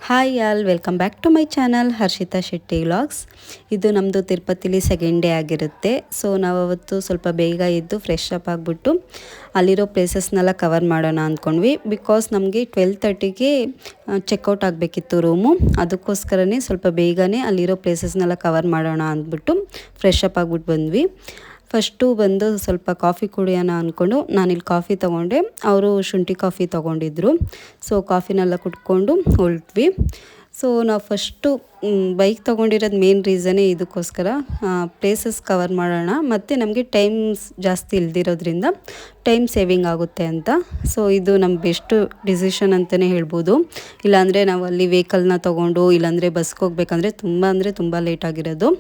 Hi all, welcome back to my channel Harshitha Shetty vlogs. ಇದು ನಮ್ಮದು ತಿರುಪತಿಲಿ ಸೆಕೆಂಡ್ ಡೇ ಆಗಿರುತ್ತೆ. ಸೊ ನಾವು ಅವತ್ತು ಸ್ವಲ್ಪ ಬೇಗ ಎದ್ದು ಫ್ರೆಶ್ ಅಪ್ ಆಗಿಬಿಟ್ಟು ಅಲ್ಲಿರೋ ಪ್ಲೇಸಸ್ನೆಲ್ಲ ಕವರ್ ಮಾಡೋಣ ಅಂದ್ಕೊಂಡ್ವಿ. ಬಿಕಾಸ್ ನಮಗೆ 12:30ಗೆ ಚೆಕ್ಔಟ್ ಆಗಬೇಕಿತ್ತು ರೂಮು. ಅದಕ್ಕೋಸ್ಕರನೇ ಸ್ವಲ್ಪ ಬೇಗನೆ ಅಲ್ಲಿರೋ ಪ್ಲೇಸಸ್ನೆಲ್ಲ ಕವರ್ ಮಾಡೋಣ ಅಂದ್ಬಿಟ್ಟು ಫ್ರೆಶ್ ಅಪ್ ಆಗಿಬಿಟ್ಟು ಬಂದ್ವಿ. ಫಸ್ಟು ಬಂದು ಸ್ವಲ್ಪ ಕಾಫಿ ಕುಡಿಯೋಣ ಅಂದ್ಕೊಂಡು ನಾನಿಲ್ಲಿ ಕಾಫಿ ತೊಗೊಂಡೆ. ಅವರು ಶುಂಠಿ ಕಾಫಿ ತೊಗೊಂಡಿದ್ರು. ಸೊ ಕಾಫಿನೆಲ್ಲ ಕುಟ್ಕೊಂಡು ಹೊರಟ್ವಿ. ಸೊ ನಾವು ಫಸ್ಟು ಬೈಕ್ ತೊಗೊಂಡಿರೋದು ಮೇನ್ ರೀಸನ್ನೇ ಇದಕ್ಕೋಸ್ಕರ, ಪ್ಲೇಸಸ್ ಕವರ್ ಮಾಡೋಣ ಮತ್ತು ನಮಗೆ ಟೈಮ್ಸ್ ಜಾಸ್ತಿ ಇಲ್ದಿರೋದ್ರಿಂದ ಟೈಮ್ ಸೇವಿಂಗ್ ಆಗುತ್ತೆ ಅಂತ. ಸೊ ಇದು ನಮ್ಮ ಬೆಸ್ಟು ಡಿಸಿಷನ್ ಅಂತಲೇ ಹೇಳ್ಬೋದು. ಇಲ್ಲಾಂದರೆ ನಾವು ಅಲ್ಲಿ ವೆಹಿಕಲ್ನ ತೊಗೊಂಡು ಇಲ್ಲಾಂದರೆ ಬಸ್ಗೆ ಹೋಗ್ಬೇಕಂದ್ರೆ ತುಂಬ ಲೇಟ್ ಆಗಿರೋದು.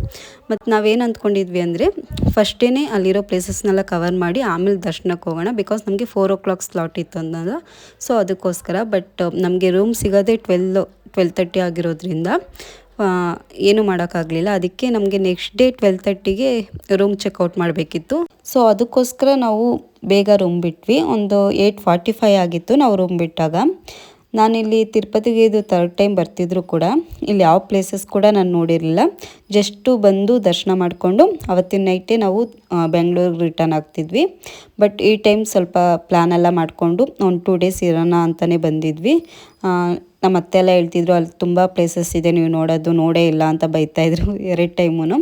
ಮತ್ತು ನಾವೇನು ಅಂದ್ಕೊಂಡಿದ್ವಿ ಅಂದರೆ ಫಸ್ಟೇ ಅಲ್ಲಿರೋ ಪ್ಲೇಸಸ್ನೆಲ್ಲ ಕವರ್ ಮಾಡಿ ಆಮೇಲೆ ದರ್ಶನಕ್ಕೆ ಹೋಗೋಣ. ಬಿಕಾಸ್ ನಮಗೆ 4 o'clock ಸ್ಲಾಟ್ ಇತ್ತು ಅನ್ನೋದು. ಸೊ ಅದಕ್ಕೋಸ್ಕರ ಬಟ್ ನಮಗೆ ರೂಮ್ ಸಿಗೋದೇ 12:30 ಆಗಿರೋದ್ರಿಂದ ಏನು ಮಾಡೋಕ್ಕಾಗಲಿಲ್ಲ. ಅದಕ್ಕೆ ನಮಗೆ ನೆಕ್ಸ್ಟ್ ಡೇ 12:30ಗೆ ರೂಮ್ ಚೆಕ್ಔಟ್ ಮಾಡಬೇಕಿತ್ತು. ಸೊ ಅದಕ್ಕೋಸ್ಕರ ನಾವು ಬೇಗ ರೂಮ್ ಬಿಟ್ವಿ. ಒಂದು 8:45 ಆಗಿತ್ತು ನಾವು ರೂಮ್ ಬಿಟ್ಟಾಗ. ನಾನಿಲ್ಲಿ ತಿರುಪತಿಗೆ ಇದು 3rd ಟೈಮ್ ಬರ್ತಿದ್ರು ಕೂಡ ಇಲ್ಲಿ ಯಾವ ಪ್ಲೇಸಸ್ ಕೂಡ ನಾನು ನೋಡಿರಲಿಲ್ಲ. ಜಸ್ಟು ಬಂದು ದರ್ಶನ ಮಾಡಿಕೊಂಡು ಅವತ್ತಿನ ನೈಟೇ ನಾವು ಬೆಂಗಳೂರಿಗೆ ರಿಟರ್ನ್ ಆಗ್ತಿದ್ವಿ. ಬಟ್ ಈ ಟೈಮ್ ಸ್ವಲ್ಪ ಪ್ಲ್ಯಾನ್ ಎಲ್ಲ ಮಾಡಿಕೊಂಡು ಒಂದು 2 days ಇರೋಣ ಅಂತಲೇ ಬಂದಿದ್ವಿ. ನಮ್ಮ ಅತ್ತೆ ಎಲ್ಲ ಹೇಳ್ತಿದ್ರು ಅಲ್ಲಿ ತುಂಬ ಪ್ಲೇಸಸ್ ಇದೆ, ನೀವು ನೋಡೇ ಇಲ್ಲ ಅಂತ ಬೈತಾಯಿದ್ರು 2 ಟೈಮು.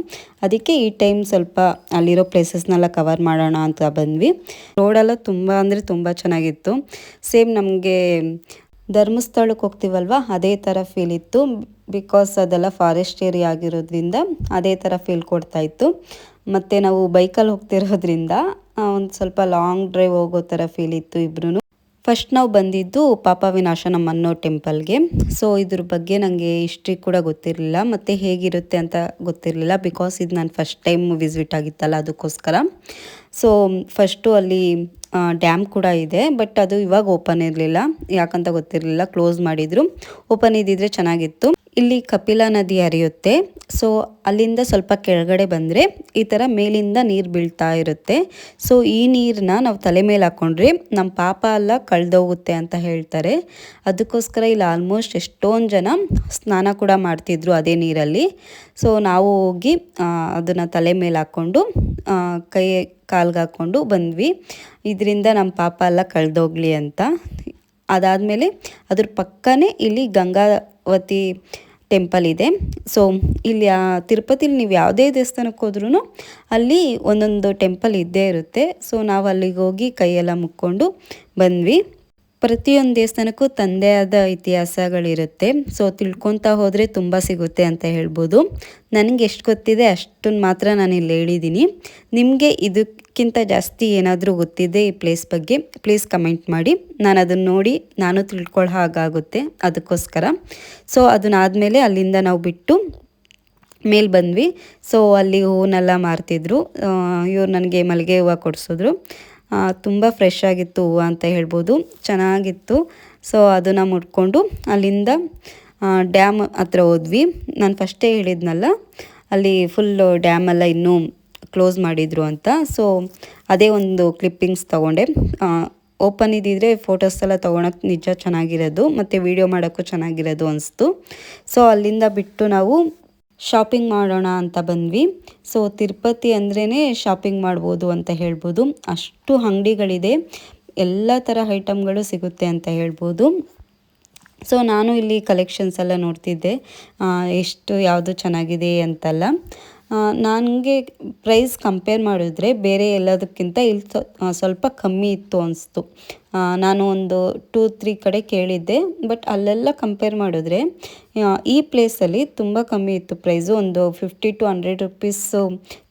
ಅದಕ್ಕೆ ಈ ಟೈಮ್ ಸ್ವಲ್ಪ ಅಲ್ಲಿರೋ ಪ್ಲೇಸಸ್ನೆಲ್ಲ ಕವರ್ ಮಾಡೋಣ ಅಂತ ಬಂದ್ವಿ. ರೋಡೆಲ್ಲ ತುಂಬ ಚೆನ್ನಾಗಿತ್ತು. ಸೇಮ್ ನಮಗೆ ಧರ್ಮಸ್ಥಳಕ್ಕೆ ಹೋಗ್ತೀವಲ್ವ ಅದೇ ಥರ ಫೀಲ್ ಇತ್ತು. ಬಿಕಾಸ್ ಅದೆಲ್ಲ ಫಾರೆಸ್ಟ್ ಏರಿಯಾ ಆಗಿರೋದ್ರಿಂದ ಅದೇ ಥರ ಫೀಲ್ ಕೊಡ್ತಾಯಿತ್ತು. ಮತ್ತು ನಾವು ಬೈಕಲ್ಲಿ ಹೋಗ್ತಿರೋದ್ರಿಂದ ಒಂದು ಸ್ವಲ್ಪ ಲಾಂಗ್ ಡ್ರೈವ್ ಹೋಗೋ ಥರ ಫೀಲ್ ಇತ್ತು ಇಬ್ರು. ಫಸ್ಟ್ ನಾವು ಬಂದಿದ್ದು ಪಾಪ ವಿನಾಶ ನಮ್ಮನ್ನೋ ಟೆಂಪಲ್ಗೆ. ಸೊ ಇದ್ರ ಬಗ್ಗೆ ನನಗೆ ಹಿಸ್ಟ್ರಿ ಕೂಡ ಗೊತ್ತಿರಲಿಲ್ಲ ಮತ್ತು ಹೇಗಿರುತ್ತೆ ಅಂತ ಗೊತ್ತಿರಲಿಲ್ಲ. ಬಿಕಾಸ್ ಇದು ನಾನು ಫಸ್ಟ್ ಟೈಮ್ ವಿಸಿಟ್ ಆಗಿತ್ತಲ್ಲ ಅದಕ್ಕೋಸ್ಕರ. ಸೊ ಫಸ್ಟು ಅಲ್ಲಿ ಡ್ಯಾಮ್ ಕೂಡ ಇದೆ. ಬಟ್ ಅದು ಇವಾಗ ಓಪನ್ ಇರಲಿಲ್ಲ, ಯಾಕಂತ ಗೊತ್ತಿರಲಿಲ್ಲ, ಕ್ಲೋಸ್ ಮಾಡಿದರು. ಓಪನ್ ಇದ್ದಿದ್ರೆ ಚೆನ್ನಾಗಿತ್ತು. ಇಲ್ಲಿ ಕಪಿಲಾ ನದಿ ಹರಿಯುತ್ತೆ. ಸೊ ಅಲ್ಲಿಂದ ಸ್ವಲ್ಪ ಕೆಳಗಡೆ ಬಂದರೆ ಈ ಥರ ಮೇಲಿಂದ ನೀರು ಬೀಳ್ತಾ ಇರುತ್ತೆ. ಸೊ ಈ ನೀರನ್ನ ನಾವು ತಲೆ ಮೇಲೆ ಹಾಕ್ಕೊಂಡ್ರೆ ನಮ್ಮ ಪಾಪ ಎಲ್ಲ ಕಳೆದೋಗುತ್ತೆ ಅಂತ ಹೇಳ್ತಾರೆ. ಅದಕ್ಕೋಸ್ಕರ ಇಲ್ಲಿ ಆಲ್ಮೋಸ್ಟ್ ಎಷ್ಟೊಂದು ಜನ ಸ್ನಾನ ಕೂಡ ಮಾಡ್ತಿದ್ರು ಅದೇ ನೀರಲ್ಲಿ. ಸೊ ನಾವು ಹೋಗಿ ಅದನ್ನು ತಲೆ ಮೇಲೆ ಹಾಕ್ಕೊಂಡು ಕೈ ಕಾಲ್ಗೆ ಹಾಕ್ಕೊಂಡು ಬಂದ್ವಿ, ಇದರಿಂದ ನಮ್ಮ ಪಾಪ ಎಲ್ಲ ಕಳೆದೋಗ್ಲಿ ಅಂತ. ಅದಾದಮೇಲೆ ಅದ್ರ ಪಕ್ಕನೇ ಇಲ್ಲಿ ಗಂಗಾವತಿ ಟೆಂಪಲ್ ಇದೆ. ಸೊ ಇಲ್ಲಿ ತಿರುಪತಿಲಿ ನೀವು ಯಾವುದೇ ದೇವಸ್ಥಾನಕ್ಕೆ ಹೋದ್ರೂ ಅಲ್ಲಿ ಒಂದೊಂದು ಟೆಂಪಲ್ ಇದ್ದೇ ಇರುತ್ತೆ. ಸೊ ನಾವು ಅಲ್ಲಿಗೆ ಹೋಗಿ ಕೈಯೆಲ್ಲ ಮುಕ್ಕೊಂಡು ಬಂದ್ವಿ. ಪ್ರತಿಯೊಂದು ದೇವಸ್ಥಾನಕ್ಕೂ ತಂದೇ ಆದ ಇತಿಹಾಸಗಳಿರುತ್ತೆ. ಸೊ ತಿಳ್ಕೊತಾ ಹೋದರೆ ತುಂಬ ಸಿಗುತ್ತೆ ಅಂತ ಹೇಳ್ಬೋದು. ನನಗೆ ಎಷ್ಟು ಗೊತ್ತಿದೆ ಅಷ್ಟನ್ನು ಮಾತ್ರ ನಾನು ಇಲ್ಲಿ ಹೇಳಿದ್ದೀನಿ. ನಿಮಗೆ ಇದಕ್ಕಿಂತ ಜಾಸ್ತಿ ಏನಾದರೂ ಗೊತ್ತಿದೆ ಈ ಪ್ಲೇಸ್ ಬಗ್ಗೆ ಪ್ಲೀಸ್ ಕಮೆಂಟ್ ಮಾಡಿ. ನಾನು ಅದನ್ನು ನೋಡಿ ನಾನು ತಿಳ್ಕೊಳ್ಳೋ ಹಾಗಾಗುತ್ತೆ, ಅದಕ್ಕೋಸ್ಕರ. ಸೊ ಅದನ್ನಾದಮೇಲೆ ಅಲ್ಲಿಂದ ನಾವು ಬಿಟ್ಟು ಮೇಲೆ ಬಂದ್ವಿ. ಸೊ ಅಲ್ಲಿ ಹೂವನ್ನೆಲ್ಲ ಮಾರ್ತಿದ್ರು. ಇವ್ರು ನನಗೆ ಮಲ್ಲಿಗೆ ಹೂವು ಕೊಡಿಸಿದ್ರು. ತುಂಬ ಫ್ರೆಶ್ ಆಗಿತ್ತು ಹೂವು ಅಂತ ಹೇಳ್ಬೋದು, ಚೆನ್ನಾಗಿತ್ತು. ಸೊ ಅದನ್ನು ಮುಟ್ಕೊಂಡು ಅಲ್ಲಿಂದ ಡ್ಯಾಮ್ ಹತ್ರ ಹೋದ್ವಿ. ನಾನು ಫಸ್ಟೇ ಹೇಳಿದ್ನಲ್ಲ ಅಲ್ಲಿ ಫುಲ್ಲು ಡ್ಯಾಮೆಲ್ಲ ಇನ್ನೂ ಕ್ಲೋಸ್ ಮಾಡಿದರು ಅಂತ. ಸೊ ಅದೇ ಒಂದು ಕ್ಲಿಪ್ಪಿಂಗ್ಸ್ ತೊಗೊಂಡೆ. ಓಪನ್ ಇದ್ದಿದ್ರೆ ಫೋಟೋಸ್ ಎಲ್ಲ ತೊಗೊಳಕ್ಕೆ ನಿಜ ಚೆನ್ನಾಗಿರೋದು ಮತ್ತು ವೀಡಿಯೋ ಮಾಡೋಕ್ಕೂ ಚೆನ್ನಾಗಿರೋದು ಅನಿಸ್ತು. ಸೊ ಅಲ್ಲಿಂದ ಬಿಟ್ಟು ನಾವು ಶಾಪಿಂಗ್ ಮಾಡೋಣ ಅಂತ ಬಂದ್ವಿ. ಸೊ ತಿರುಪತಿ ಅಂದ್ರೇ ಶಾಪಿಂಗ್ ಮಾಡ್ಬೋದು ಅಂತ ಹೇಳ್ಬೋದು. ಅಷ್ಟು ಅಂಗಡಿಗಳಿದೆ, ಎಲ್ಲ ಥರ ಐಟಮ್ಗಳು ಸಿಗುತ್ತೆ ಅಂತ ಹೇಳ್ಬೋದು. ಸೊ ನಾನು ಇಲ್ಲಿ ಕಲೆಕ್ಷನ್ಸ್ ಎಲ್ಲ ನೋಡ್ತಿದ್ದೆ, ಎಷ್ಟು ಯಾವುದು ಚೆನ್ನಾಗಿದೆ ಅಂತಲ್ಲ. ನನಗೆ ಪ್ರೈಸ್ ಕಂಪೇರ್ ಮಾಡಿದ್ರೆ ಬೇರೆ ಎಲ್ಲದಕ್ಕಿಂತ ಇಲ್ಲಿ ಸ್ವಲ್ಪ ಕಮ್ಮಿ ಇತ್ತು ಅನಿಸ್ತು. ನಾನು ಒಂದು 2-3 ಕಡೆ ಕೇಳಿದ್ದೆ, ಬಟ್ ಅಲ್ಲೆಲ್ಲ ಕಂಪೇರ್ ಮಾಡಿದ್ರೆ ಈ ಪ್ಲೇಸಲ್ಲಿ ತುಂಬ ಕಮ್ಮಿ ಇತ್ತು ಪ್ರೈಸು. ಒಂದು 50 to 100 rupees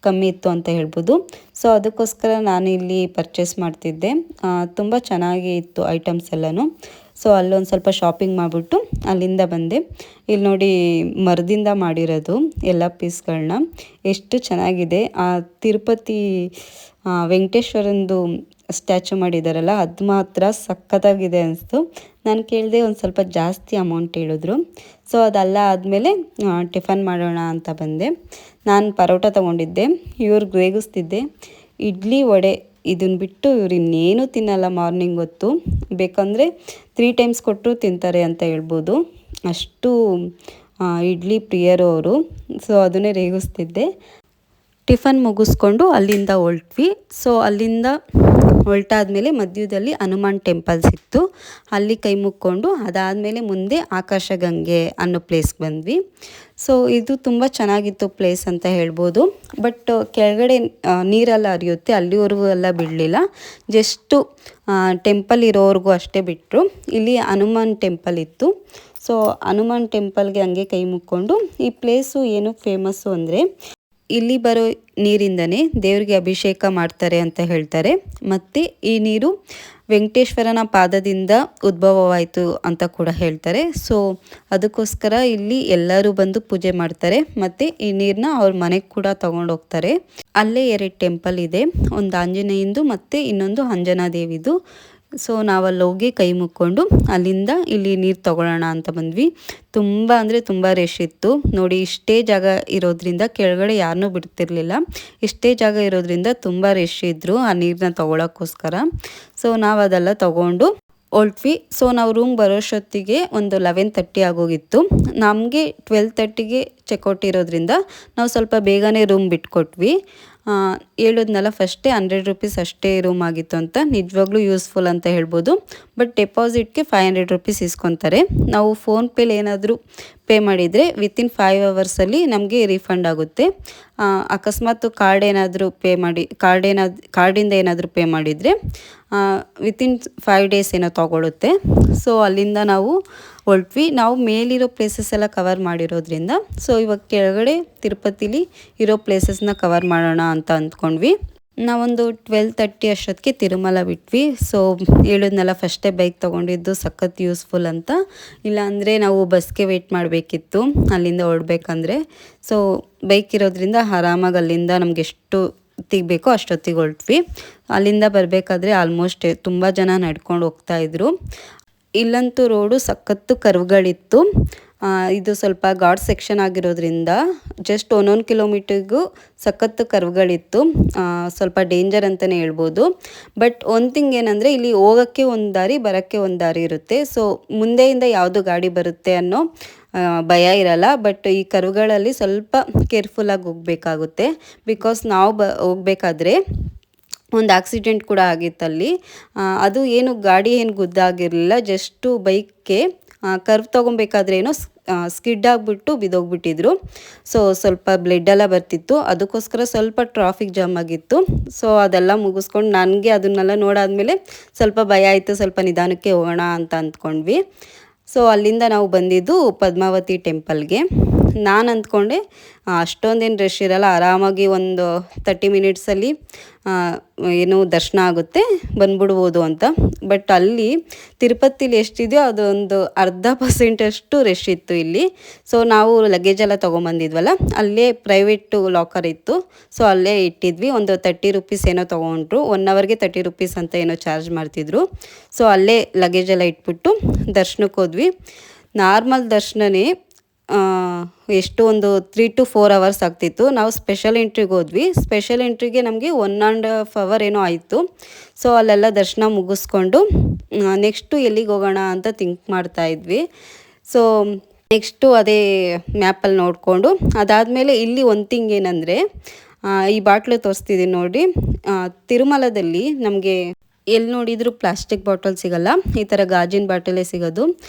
ಕಮ್ಮಿ ಇತ್ತು ಅಂತ ಹೇಳ್ಬೋದು. ಸೊ ಅದಕ್ಕೋಸ್ಕರ ನಾನು ಇಲ್ಲಿ ಪರ್ಚೇಸ್ ಮಾಡ್ತಿದ್ದೆ. ತುಂಬ ಚೆನ್ನಾಗಿ ಇತ್ತು ಐಟಮ್ಸ್ ಎಲ್ಲನೂ. ಸೊ ಅಲ್ಲೊಂದು ಸ್ವಲ್ಪ ಶಾಪಿಂಗ್ ಮಾಡಿಬಿಟ್ಟು ಅಲ್ಲಿಂದ ಬಂದೆ. ಇಲ್ಲಿ ನೋಡಿ ಮರದಿಂದ ಮಾಡಿರೋದು ಎಲ್ಲ ಪೀಸ್ಗಳನ್ನ, ಎಷ್ಟು ಚೆನ್ನಾಗಿದೆ. ಆ ತಿರುಪತಿ ವೆಂಕಟೇಶ್ವರಂದು ಸ್ಟ್ಯಾಚು ಮಾಡಿದಾರಲ್ಲ ಅದು ಮಾತ್ರ ಸಖತ್ತಾಗಿದೆ ಅನಿಸ್ತು. ನಾನು ಕೇಳಿದೆ, ಒಂದು ಸ್ವಲ್ಪ ಜಾಸ್ತಿ ಅಮೌಂಟ್ ಹೇಳಿದ್ರು. ಸೊ ಅದೆಲ್ಲ ಆದಮೇಲೆ ಟಿಫನ್ ಮಾಡೋಣ ಅಂತ ಬಂದೆ. ನಾನು ಪರೋಟ ತೊಗೊಂಡಿದ್ದೆ, ಇವ್ರಿಗೆ ರೇಗಿಸ್ತಿದ್ದೆ. ಇಡ್ಲಿ ವಡೆ ಇದನ್ನು ಬಿಟ್ಟು ಇವ್ರು ಇನ್ನೇನು ತಿನ್ನಲ್ಲ ಮಾರ್ನಿಂಗ್ ಹೊತ್ತು. ಬೇಕಂದರೆ 3 times ಕೊಟ್ಟರು ತಿಂತಾರೆ ಅಂತ ಹೇಳ್ಬೋದು. ಅಷ್ಟು ಇಡ್ಲಿ ಪ್ರಿಯರು ಅವರು. ಸೊ ಅದನ್ನೇ ರೇಗಿಸ್ತಿದ್ದೆ. ಟಿಫನ್ ಮುಗಿಸ್ಕೊಂಡು ಅಲ್ಲಿಂದ ಹೊರಟ್ವಿ. ಸೊ ಅಲ್ಲಿಂದ ಹೊರಟಾದ್ಮೇಲೆ ಮಧ್ಯದಲ್ಲಿ ಹನುಮಾನ್ ಟೆಂಪಲ್ ಸಿಕ್ತು. ಅಲ್ಲಿ ಕೈ ಮುಕ್ಕೊಂಡು ಅದಾದಮೇಲೆ ಮುಂದೆ ಆಕಾಶಗಂಗೆ ಅನ್ನೋ ಪ್ಲೇಸ್ಗೆ ಬಂದ್ವಿ. ಸೊ ಇದು ತುಂಬ ಚೆನ್ನಾಗಿತ್ತು ಪ್ಲೇಸ್ ಅಂತ ಹೇಳ್ಬೋದು. ಬಟ್ ಕೆಳಗಡೆ ನೀರೆಲ್ಲ ಹರಿಯುತ್ತೆ, ಅಲ್ಲಿವರೆಗೂ ಎಲ್ಲ ಬಿಡಲಿಲ್ಲ. ಜಸ್ಟು ಟೆಂಪಲ್ ಇರೋವರೆಗೂ ಅಷ್ಟೇ ಬಿಟ್ಟರು. ಇಲ್ಲಿ ಹನುಮಾನ್ ಟೆಂಪಲ್ ಇತ್ತು. ಸೊ ಹನುಮಾನ್ ಟೆಂಪಲ್ಗೆ ಹಂಗೆ ಕೈ ಮುಕ್ಕೊಂಡು, ಈ ಪ್ಲೇಸು ಏನಕ್ಕೆ ಫೇಮಸ್ಸು ಅಂದರೆ ಇಲ್ಲಿ ಬರೋ ನೀರಿಂದನೇ ದೇವರಿಗೆ ಅಭಿಷೇಕ ಮಾಡ್ತಾರೆ ಅಂತ ಹೇಳ್ತಾರೆ. ಮತ್ತು ಈ ನೀರು ವೆಂಕಟೇಶ್ವರನ ಪಾದದಿಂದ ಉದ್ಭವವಾಯಿತು ಅಂತ ಕೂಡ ಹೇಳ್ತಾರೆ. ಸೊ ಅದಕ್ಕೋಸ್ಕರ ಇಲ್ಲಿ ಎಲ್ಲರೂ ಬಂದು ಪೂಜೆ ಮಾಡ್ತಾರೆ. ಮತ್ತು ಈ ನೀರನ್ನ ಅವ್ರ ಮನೆಗೆ ಕೂಡ ತೊಗೊಂಡೋಗ್ತಾರೆ. ಅಲ್ಲೇ 2 ಟೆಂಪಲ್ ಇದೆ, ಒಂದು ಆಂಜನೇಯಂದು ಮತ್ತು ಇನ್ನೊಂದು ಅಂಜನಾ ದೇವಿದು. ಸೊ ನಾವಲ್ಲಿ ಹೋಗಿ ಕೈ ಮುಕ್ಕೊಂಡು ಅಲ್ಲಿಂದ ಇಲ್ಲಿ ನೀರು ತೊಗೊಳ್ಳೋಣ ಅಂತ ಬಂದ್ವಿ. ತುಂಬ ಅಂದರೆ ತುಂಬ ರಶ್ ಇತ್ತು ನೋಡಿ. ಇಷ್ಟೇ ಜಾಗ ಇರೋದ್ರಿಂದ ಕೆಳಗಡೆ ಯಾರನ್ನೂ ಬಿಡ್ತಿರ್ಲಿಲ್ಲ. ಇಷ್ಟೇ ಜಾಗ ಇರೋದ್ರಿಂದ ತುಂಬ ರಶ್ ಇದ್ದರು ಆ ನೀರನ್ನ ತೊಗೊಳಕ್ಕೋಸ್ಕರ. ಸೊ ನಾವು ಅದೆಲ್ಲ ತೊಗೊಂಡು ಹೊರಟ್ವಿ. ಸೊ ನಾವು ರೂಮ್ ಬರೋಷ್ಟೊತ್ತಿಗೆ ಒಂದು 11:30 ಆಗೋಗಿತ್ತು. ನಮಗೆ 12:30ಗೆ ಚೆಕ್ಔಟ್ ಇರೋದ್ರಿಂದ ನಾವು ಸ್ವಲ್ಪ ಬೇಗನೆ ರೂಮ್ ಬಿಟ್ಕೊಟ್ವಿ. ಹೇಳಿದ್ನಲ್ಲ ಫಸ್ಟೇ 100 ರೂಪೀಸ್ ಅಷ್ಟೇ ರೂಮ್ ಆಗಿತ್ತು ಅಂತ. ನಿಜವಾಗ್ಲೂ ಯೂಸ್ಫುಲ್ ಅಂತ ಹೇಳ್ಬೋದು. ಬಟ್ ಡೆಪಾಸಿಟ್ಗೆ 500 ರೂಪೀಸ್ ಇಸ್ಕೊತಾರೆ. ನಾವು ಫೋನ್ಪೇಲಿ ಏನಾದರೂ ಪೇ ಮಾಡಿದರೆ ವಿತಿನ್ 5 ಅವರ್ಸಲ್ಲಿ ನಮಗೆ ರೀಫಂಡ್ ಆಗುತ್ತೆ. ಅಕಸ್ಮಾತ್ ಕಾರ್ಡಿಂದ ಏನಾದರೂ ಪೇ ಮಾಡಿದರೆ ವಿತಿನ್ 5 ಡೇಸ್ ಏನೋ ತೊಗೊಳುತ್ತೆ. ಸೊ ಅಲ್ಲಿಂದ ನಾವು ಹೊರಟ್ವಿ. ನಾವು ಮೇಲಿರೋ ಪ್ಲೇಸಸ್ ಎಲ್ಲ ಕವರ್ ಮಾಡಿರೋದ್ರಿಂದ ಸೊ ಇವಾಗ ಕೆಳಗಡೆ ತಿರುಪತಿಲಿ ಇರೋ ಪ್ಲೇಸಸ್ನ ಕವರ್ ಮಾಡೋಣ ಅಂತ ಅಂದ್ಕೊಂಡ್ವಿ. ನಾವೊಂದು 12:30 ಅಷ್ಟೊತ್ತಿಗೆ ತಿರುಮಲ ಬಿಟ್ವಿ. ಸೊ ಹೇಳಿದ್ನಲ್ಲ ಫಸ್ಟೇ ಬೈಕ್ ತೊಗೊಂಡಿದ್ದು ಸಖತ್ ಯೂಸ್ಫುಲ್ ಅಂತ. ಇಲ್ಲಾಂದರೆ ನಾವು ಬಸ್ಗೆ ವೆಯ್ಟ್ ಮಾಡಬೇಕಿತ್ತು ಅಲ್ಲಿಂದ ಹೊರಡ್ಬೇಕಂದ್ರೆ. ಸೊ ಬೈಕ್ ಇರೋದ್ರಿಂದ ಆರಾಮಾಗಿ ಅಲ್ಲಿಂದ ನಮ್ಗೆ ಎಷ್ಟು ಹೊತ್ತಿಗೆ ಬೇಕೋ ಅಷ್ಟೊತ್ತಿಗೆ ಹೊರಟ್ವಿ. ಅಲ್ಲಿಂದ ಬರಬೇಕಾದ್ರೆ ಆಲ್ಮೋಸ್ಟ್ ತುಂಬ ಜನ ನಡ್ಕೊಂಡು ಹೋಗ್ತಾಯಿದ್ರು. ಇಲ್ಲಂತೂ ರೋಡು ಸಖತ್ತು ಕರ್ವ್ಗಳಿತ್ತು. ಇದು ಸ್ವಲ್ಪ ಘಾಟ್ ಸೆಕ್ಷನ್ ಆಗಿರೋದ್ರಿಂದ ಜಸ್ಟ್ 1 ಕಿಲೋಮೀಟರ್ಗೂ ಸಖತ್ತು ಕರ್ವ್ಗಳಿತ್ತು. ಸ್ವಲ್ಪ ಡೇಂಜರ್ ಅಂತಲೇ ಹೇಳ್ಬೋದು. ಬಟ್ ಒಂದು ಥಿಂಗ್ ಏನಂದರೆ ಇಲ್ಲಿ ಹೋಗೋಕ್ಕೆ ಒಂದು ದಾರಿ, ಬರೋಕ್ಕೆ ಒಂದು ದಾರಿ ಇರುತ್ತೆ. ಸೊ ಮುಂದೆಯಿಂದ ಯಾವುದು ಗಾಡಿ ಬರುತ್ತೆ ಅನ್ನೋ ಭಯ ಇರಲ್ಲ. ಬಟ್ ಈ ಕರ್ವ್ಗಳಲ್ಲಿ ಸ್ವಲ್ಪ ಕೇರ್ಫುಲ್ಲಾಗಿ ಹೋಗಬೇಕಾಗುತ್ತೆ. ಬಿಕಾಸ್ ನಾವು ಹೋಗ್ಬೇಕಾದ್ರೆ ಒಂದು ಆಕ್ಸಿಡೆಂಟ್ ಕೂಡ ಆಗಿತ್ತಲ್ಲಿ. ಅದು ಏನು ಗಾಡಿ ಏನು ಗುದ್ದಾಗಿರಲಿಲ್ಲ, ಜಸ್ಟು ಬೈಕ್ಗೆ ಕರ್ವ್ ತೊಗೊಬೇಕಾದ್ರೆ ಏನೋ ಸ್ಕಿಡ್ ಆಗಿಬಿಟ್ಟು ಬಿದ್ದೋಗ್ಬಿಟ್ಟಿದ್ರು. ಸೊ ಸ್ವಲ್ಪ ಬ್ಲಡ್ಡೆಲ್ಲ ಬರ್ತಿತ್ತು. ಅದಕ್ಕೋಸ್ಕರ ಸ್ವಲ್ಪ ಟ್ರಾಫಿಕ್ ಜಾಮ್ ಆಗಿತ್ತು. ಸೊ ಅದೆಲ್ಲ ಮುಗಿಸ್ಕೊಂಡು ನನಗೆ ಅದನ್ನೆಲ್ಲ ನೋಡಾದ್ಮೇಲೆ ಸ್ವಲ್ಪ ಭಯ ಆಯಿತು. ಸ್ವಲ್ಪ ನಿಧಾನಕ್ಕೆ ಹೋಗೋಣ ಅಂತ ಅಂದ್ಕೊಂಡ್ವಿ. ಸೊ ಅಲ್ಲಿಂದ ನಾವು ಬಂದಿದ್ದು ಪದ್ಮಾವತಿ ಟೆಂಪಲ್ಗೆ. ನಾನು ಅಂದ್ಕೊಂಡೆ ಅಷ್ಟೊಂದೇನು ರಶ್ ಇರಲ್ಲ, ಆರಾಮಾಗಿ ಒಂದು 30 ಮಿನಿಟ್ಸಲ್ಲಿ ಏನು ದರ್ಶನ ಆಗುತ್ತೆ, ಬಂದ್ಬಿಡ್ಬೋದು ಅಂತ. ಬಟ್ ಅಲ್ಲಿ ತಿರುಪತಿಲಿ ಎಷ್ಟಿದೆಯೋ ಅದೊಂದು 0.5% ರಶ್ ಇತ್ತು ಇಲ್ಲಿ. ಸೊ ನಾವು ಲಗೇಜೆಲ್ಲ ತೊಗೊಂಬಂದಿದ್ವಲ್ಲ, ಅಲ್ಲೇ ಪ್ರೈವೇಟು ಲಾಕರ್ ಇತ್ತು. ಸೊ ಅಲ್ಲೇ ಇಟ್ಟಿದ್ವಿ. ಒಂದು 30 ರೂಪೀಸ್ ಏನೋ ತೊಗೊಂಡ್ರು. 1 ಅವರ್ಗೆ 30 ರೂಪೀಸ್ ಅಂತ ಏನೋ ಚಾರ್ಜ್ ಮಾಡ್ತಿದ್ರು. ಸೊ ಅಲ್ಲೇ ಲಗೇಜೆಲ್ಲ ಇಟ್ಬಿಟ್ಟು ದರ್ಶನಕ್ಕೆ ಹೋದ್ವಿ. ನಾರ್ಮಲ್ ದರ್ಶನನೇ ಎಷ್ಟು ಒಂದು 3 to 4 ಅವರ್ಸ್ ಆಗ್ತಿತ್ತು. ನಾವು ಸ್ಪೆಷಲ್ ಎಂಟ್ರಿಗೆ ಹೋದ್ವಿ. ಸ್ಪೆಷಲ್ ಎಂಟ್ರಿಗೆ ನಮಗೆ 1.5 ಅವರ್ ಏನೋ ಆಯಿತು. ಸೊ ಅಲ್ಲೆಲ್ಲ ದರ್ಶನ ಮುಗಿಸ್ಕೊಂಡು ನೆಕ್ಸ್ಟು ಎಲ್ಲಿಗೆ ಹೋಗೋಣ ಅಂತ ಥಿಂಕ್ ಮಾಡ್ತಾಯಿದ್ವಿ. ಸೊ ನೆಕ್ಸ್ಟು ಅದೇ ಮ್ಯಾಪಲ್ಲಿ ನೋಡಿಕೊಂಡು ಅದಾದಮೇಲೆ ಇಲ್ಲಿ ಒಂದು ಥಿಂಗ್ ಏನಂದರೆ, ಈ ಬಾಟ್ಲು ತೋರಿಸ್ತಿದ್ದೀನಿ ನೋಡಿ. ತಿರುಮಲದಲ್ಲಿ ನಮಗೆ ಎಲ್ಲಿ ನೋಡಿದರೂ ಪ್ಲಾಸ್ಟಿಕ್ ಬಾಟಲ್ ಸಿಗಲ್ಲ, ಈ ಥರ ಗಾಜಿನ ಬಾಟಲೇ ಸಿಗೋದು.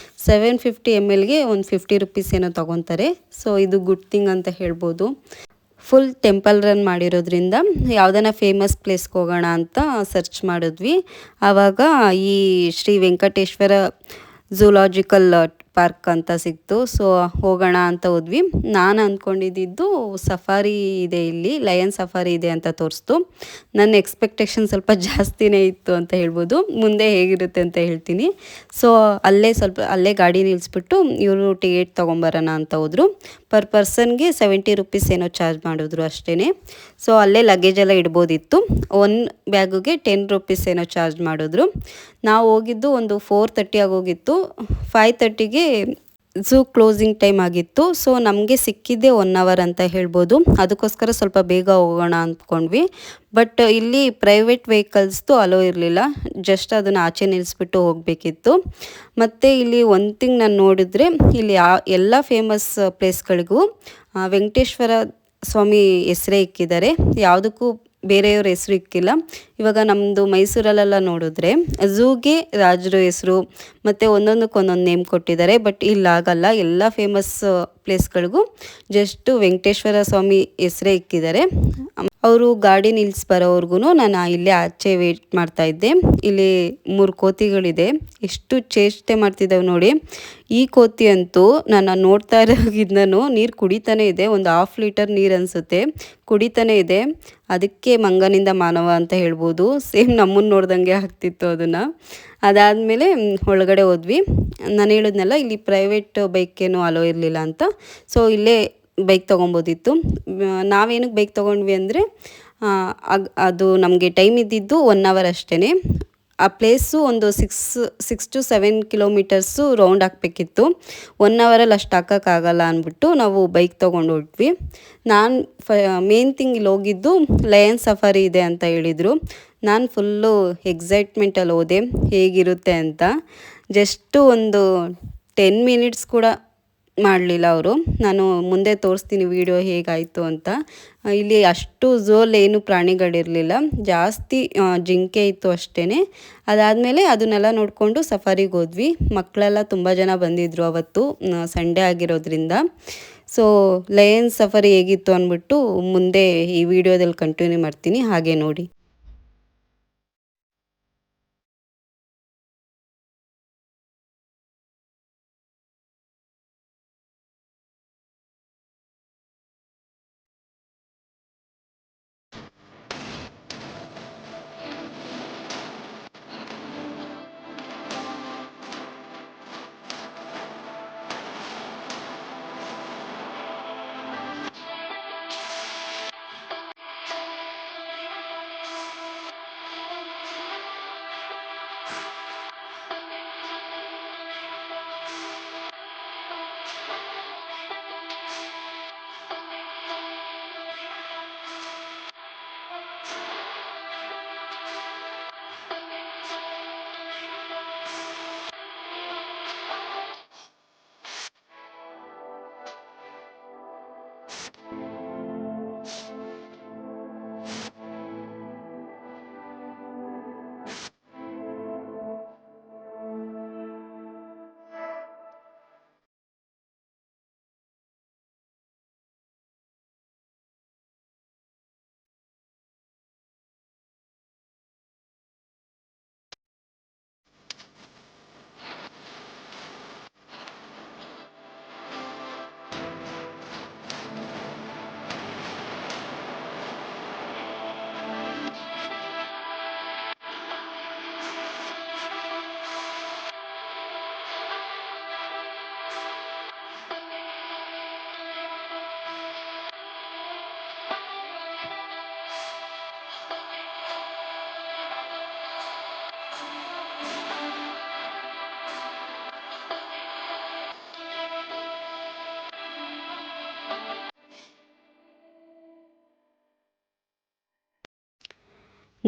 750 mlಗೆ ಒಂದು 50 ರೂಪೀಸ್ ಏನೋ ತೊಗೊತಾರೆ. ಸೊ ಇದು ಗುಡ್ ಥಿಂಗ್ ಅಂತ ಹೇಳ್ಬೋದು. ಫುಲ್ ಟೆಂಪಲ್ ರನ್ ಮಾಡಿರೋದ್ರಿಂದ ಯಾವುದನ್ನ ಫೇಮಸ್ ಪ್ಲೇಸ್ಗೆ ಹೋಗೋಣ ಅಂತ ಸರ್ಚ್ ಮಾಡಿದ್ವಿ. ಆವಾಗ ಈ ಶ್ರೀ ವೆಂಕಟೇಶ್ವರ ಝೂಲಾಜಿಕಲ್ ಪಾರ್ಕ್ ಅಂತ ಸಿಕ್ತು. ಸೊ ಹೋಗೋಣ ಅಂತ ಹೋದ್ವಿ. ನಾನು ಅಂದ್ಕೊಂಡಿದ್ದು ಸಫಾರಿ ಇದೆ, ಇಲ್ಲಿ ಲಯನ್ ಸಫಾರಿ ಇದೆ ಅಂತ ತೋರಿಸ್ತು. ನನ್ನ ಎಕ್ಸ್ಪೆಕ್ಟೇಷನ್ ಸ್ವಲ್ಪ ಜಾಸ್ತಿನೇ ಇತ್ತು ಅಂತ ಹೇಳ್ಬೋದು. ಮುಂದೆ ಹೇಗಿರುತ್ತೆ ಅಂತ ಹೇಳ್ತೀನಿ. ಸೊ ಅಲ್ಲೇ ಗಾಡಿ ನಿಲ್ಲಿಸ್ಬಿಟ್ಟು ಇವರು ಟಿಕೆಟ್ ತೊಗೊಂಬರೋಣ ಅಂತ ಹೋದರು. ಪರ್ ಪರ್ಸನ್ಗೆ 70 ರೂಪೀಸ್ ಏನೋ ಚಾರ್ಜ್ ಮಾಡಿದ್ರು ಅಷ್ಟೇ. ಸೊ ಅಲ್ಲೇ ಲಗೇಜೆಲ್ಲ ಇಡ್ಬೋದಿತ್ತು. 1 ಬ್ಯಾಗಿಗೆ 10 ರೂಪೀಸ್ ಏನೋ ಚಾರ್ಜ್ ಮಾಡಿದ್ರು. ನಾವು ಹೋಗಿದ್ದು ಒಂದು 4:30 ಆಗೋಗಿತ್ತು. 5:30ಗೆ ಝೂ ಕ್ಲೋಸಿಂಗ್ ಟೈಮ್ ಆಗಿತ್ತು. ಸೊ ನಮಗೆ ಸಿಕ್ಕಿದ್ದೇ 1 ಅವರ್ ಅಂತ ಹೇಳ್ಬೋದು. ಅದಕ್ಕೋಸ್ಕರ ಸ್ವಲ್ಪ ಬೇಗ ಹೋಗೋಣ ಅಂದ್ಕೊಂಡ್ವಿ. ಬಟ್ ಇಲ್ಲಿ ಪ್ರೈವೇಟ್ ವೆಹಿಕಲ್ಸ್ದು ಅಲೋ ಇರಲಿಲ್ಲ. ಜಸ್ಟ್ ಅದನ್ನು ಆಚೆ ನಿಲ್ಲಿಸ್ಬಿಟ್ಟು ಹೋಗಬೇಕಿತ್ತು. ಮತ್ತು ಇಲ್ಲಿ ಒಂದು ಥಿಂಗ್ ನಾನು ನೋಡಿದ್ರೆ, ಇಲ್ಲಿ ಎಲ್ಲ ಫೇಮಸ್ ಪ್ಲೇಸ್ಗಳಿಗೂ ವೆಂಕಟೇಶ್ವರ ಸ್ವಾಮಿ ಹೆಸರೇ ಇಕ್ಕಿದ್ದಾರೆ. ಯಾವುದಕ್ಕೂ ಬೇರೆಯವ್ರ ಹೆಸರು ಇಕ್ಕಿಲ್ಲ. ಇವಾಗ ನಮ್ಮದು ಮೈಸೂರಲ್ಲೆಲ್ಲ ನೋಡಿದ್ರೆ ಝೂಗೆ ರಾಜರ ಹೆಸರು ಮತ್ತು ಒಂದೊಂದಕ್ಕೆ ಒಂದೊಂದು ನೇಮ್ ಕೊಟ್ಟಿದ್ದಾರೆ. ಬಟ್ ಇಲ್ಲಾಗಲ್ಲ, ಎಲ್ಲ ಫೇಮಸ್ ಪ್ಲೇಸ್ಗಳಿಗೂ ಜಸ್ಟು ವೆಂಕಟೇಶ್ವರ ಸ್ವಾಮಿ ಹೆಸರೇ ಇಕ್ಕಿದ್ದಾರೆ. ಅವರು ಗಾಡಿ ನಿಲ್ಸಿ ಬರೋವರೆಗೂ ನಾನು ಇಲ್ಲೇ ಆಚೆ ವೇಟ್ ಮಾಡ್ತಾಯಿದ್ದೆ. ಇಲ್ಲಿ 3 ಕೋತಿಗಳಿದೆ, ಎಷ್ಟು ಚೇಷ್ಟೆ ಮಾಡ್ತಿದ್ದಾವೆ ನೋಡಿ. ಈ ಕೋತಿ ಅಂತೂ ನಾನು ನೋಡ್ತಾ ಇರೋಗಿದ್ದನು ನೀರು ಕುಡಿತಾನೆ ಇದೆ. ಒಂದು 1/2 ಲೀಟರ್ ನೀರು ಅನಿಸುತ್ತೆ ಕುಡಿತಾನೆ ಇದೆ. ಅದಕ್ಕೆ ಮಂಗನಿಂದ ಮಾನವ ಅಂತ ಹೇಳ್ಬೋದು. ಸೇಮ್ ನಮ್ಮನ್ನು ನೋಡ್ದಂಗೆ ಆಗ್ತಿತ್ತು ಅದನ್ನು. ಅದಾದಮೇಲೆ ಒಳಗಡೆ ಹೋದ್ವಿ. ನಾನು ಹೇಳಿದ್ನಲ್ಲ, ಇಲ್ಲಿ ಪ್ರೈವೇಟ್ ಬೈಕೇನು ಅಲೋ ಇರಲಿಲ್ಲ ಅಂತ. ಸೊ ಇಲ್ಲೇ ಬೈಕ್ ತೊಗೊಬೋದಿತ್ತು. ನಾವೇನಕ್ಕೆ ಬೈಕ್ ತೊಗೊಂಡ್ವಿ ಅಂದರೆ, ಅದು ನಮಗೆ ಟೈಮ್ ಇದ್ದಿದ್ದು 1 ಅವರ್ ಅಷ್ಟೇ. ಆ ಪ್ಲೇಸು ಒಂದು 6 to 7 ಕಿಲೋಮೀಟರ್ಸು ರೌಂಡ್ ಹಾಕಬೇಕಿತ್ತು. 1 ಅವರಲ್ಲಿ ಅಷ್ಟು ಹಾಕೋಕ್ಕಾಗಲ್ಲ ಅಂದ್ಬಿಟ್ಟು ನಾವು ಬೈಕ್ ತೊಗೊಂಡು ಹೊರಟ್ವಿ. ನಾನು ಮೇನ್ ಥಿಂಗ್ ಇಲ್ಲಿ ಹೋಗಿದ್ದು ಲಯನ್ ಸಫಾರಿ ಇದೆ ಅಂತ ಹೇಳಿದರು. ನಾನು ಫುಲ್ಲು ಎಕ್ಸೈಟ್ಮೆಂಟಲ್ಲಿ ಹೋದೆ ಹೇಗಿರುತ್ತೆ ಅಂತ. ಜಸ್ಟು ಒಂದು 10 ಮಿನಿಟ್ಸ್ ಕೂಡ ಮಾಡಲಿಲ್ಲ ಅವರು. ನಾನು ಮುಂದೆ ತೋರಿಸ್ತೀನಿ ವಿಡಿಯೋ ಹೇಗಾಯಿತು ಅಂತ. ಇಲ್ಲಿ ಅಷ್ಟು ಝೂಲ್ಲಿ ಏನು ಪ್ರಾಣಿಗಳಿರಲಿಲ್ಲ, ಜಾಸ್ತಿ ಜಿಂಕೆ ಇತ್ತು ಅಷ್ಟೇ. ಅದಾದಮೇಲೆ ಅದನ್ನೆಲ್ಲ ನೋಡಿಕೊಂಡು ಸಫಾರಿಗೆ ಹೋದ್ವಿ. ಮಕ್ಕಳೆಲ್ಲ ತುಂಬ ಜನ ಬಂದಿದ್ದರು ಅವತ್ತು, ಸಂಡೇ ಆಗಿರೋದ್ರಿಂದ. ಸೊ ಲಯನ್ ಸಫಾರಿ ಹೇಗಿತ್ತು ಅಂದ್ಬಿಟ್ಟು ಮುಂದೆ ಈ ವಿಡಿಯೋದಲ್ಲಿ ಕಂಟಿನ್ಯೂ ಮಾಡ್ತೀನಿ, ಹಾಗೆ ನೋಡಿ.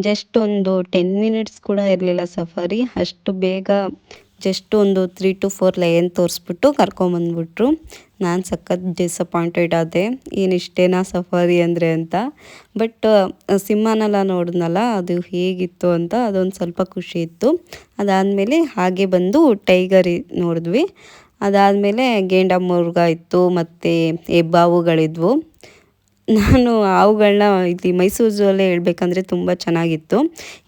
ಜಸ್ಟ್ ಒಂದು 10 ಮಿನಿಟ್ಸ್ ಕೂಡ ಇರಲಿಲ್ಲ ಸಫಾರಿ. ಅಷ್ಟು ಬೇಗ ಜಸ್ಟ್ ಒಂದು 3 to 4 ಲಯನ್ ತೋರಿಸ್ಬಿಟ್ಟು ಕರ್ಕೊಂಬಂದ್ಬಿಟ್ರು. ನಾನು ಸಖತ್ ಡಿಸಪಾಯಿಂಟೆಡ್ ಆದೆ, ಏನಿಷ್ಟೇನಾ ಸಫಾರಿ ಅಂದರೆ ಅಂತ. ಬಟ್ ಸಿಂಹನೆಲ್ಲ ನೋಡಿದ್ನಲ್ಲ, ಅದು ಹೇಗಿತ್ತು ಅಂತ ಅದೊಂದು ಸ್ವಲ್ಪ ಖುಷಿ ಇತ್ತು. ಅದಾದಮೇಲೆ ಹಾಗೆ ಬಂದು ಟೈಗರ್ ನೋಡಿದ್ವಿ. ಅದಾದಮೇಲೆ ಗೇಂಡ ಮುರುಗ ಇತ್ತು ಮತ್ತು ಹೆಬ್ಬಾವುಗಳಿದ್ವು. ನಾನು ಅವುಗಳನ್ನ ಇಲ್ಲಿ ಮೈಸೂರು ಝೂ ಅಲ್ಲೇ ಹೇಳ್ಬೇಕಂದ್ರೆ ತುಂಬ ಚೆನ್ನಾಗಿತ್ತು.